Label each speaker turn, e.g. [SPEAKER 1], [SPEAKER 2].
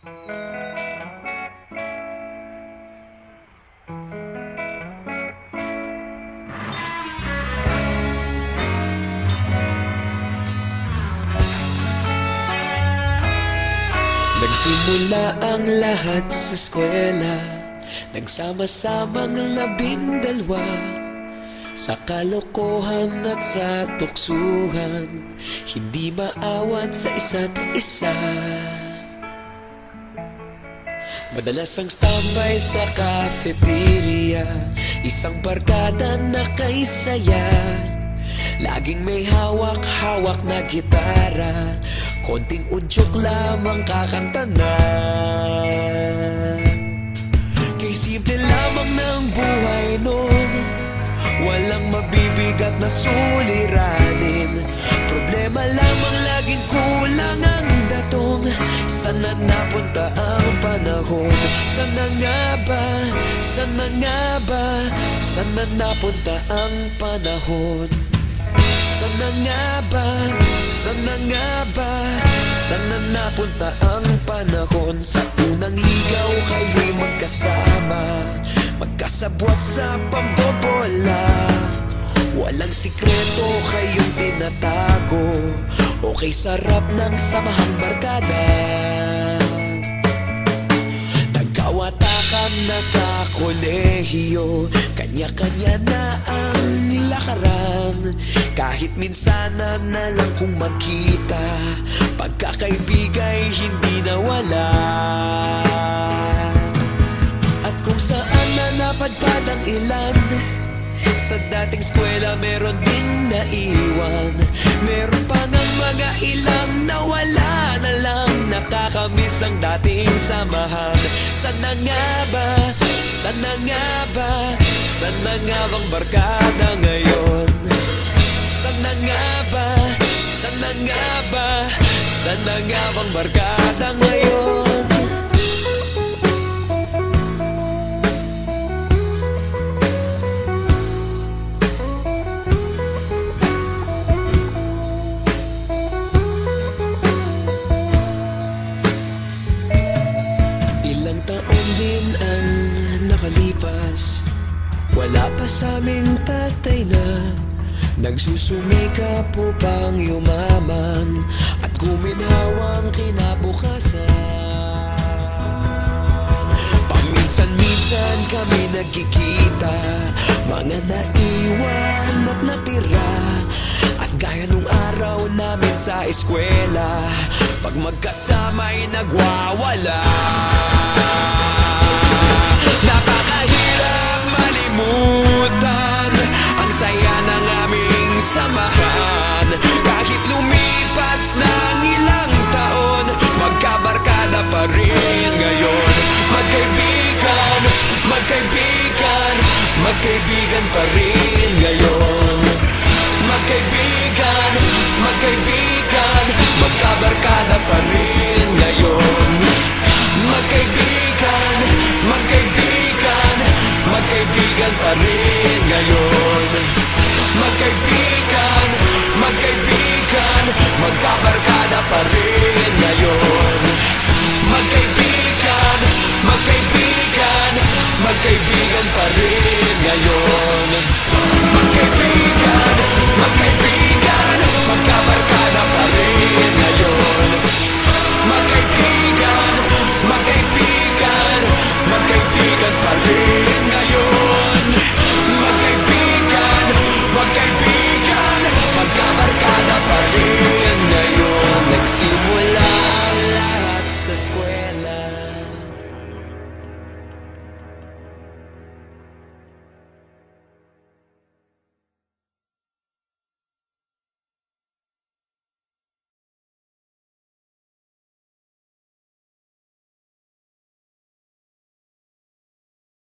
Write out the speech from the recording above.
[SPEAKER 1] Nagsimula ang lahat sa eskwela, nagsama-samang 12 sa kalokohan at sa tuksuhan, hindi maawat sa isa't isa. Madalas ang standby sa cafeteria, isang barkada na kay saya. Laging may hawak-hawak na gitara, konting udyok lamang kakanta na. Kay simple lamang ng buhay nun, walang mabibigat na suliranin. Problema lamang laging kulang ang datong. Sana napunta ang panahon? Sana nga ba? Sana nga ba? Sana napunta ang panahon? Sana nga ba? Sana nga ba? Sana napunta ang panahon? Sa unang ligaw kayo'y magkasama, magkasabwat sa pambobola. Walang sikreto kayong tinatago, okay sarap ng samahang barkada. Nagkawatakan na sa kolehiyo, kanya-kanya na ang lakaran. Kahit minsan na lang kung magkita, pagkakaibigay hindi nawala. At kung saan na napadpad ang ilan, sa dating eskwela meron ding naiwan. Meron pa ng mga ilang nawala na lang, nakakamiss ang dating samahan. Sana nga ba? Sana nga ba? Sana nga bang barkada ngayon? Sana nga ba? Sana nga ba? Sana nga bang barkada ngayon? Ilang taon din ang nakalipas, wala pa sa aming tatay na nagsusumikap upang yumaman at guminhawang kinabukasan. Paminsan-minsan kami nagkikita, mga naiwan at natira. At gaya nung araw namin sa eskwela, pag magkasama'y nagwawala. Napakahirap malimutan ang saya ng aming samahan. Kahit lumipas ng ilang taon, magkabarkada pa rin ngayon. Magkaibigan, magkaibigan, magkaibigan pa rin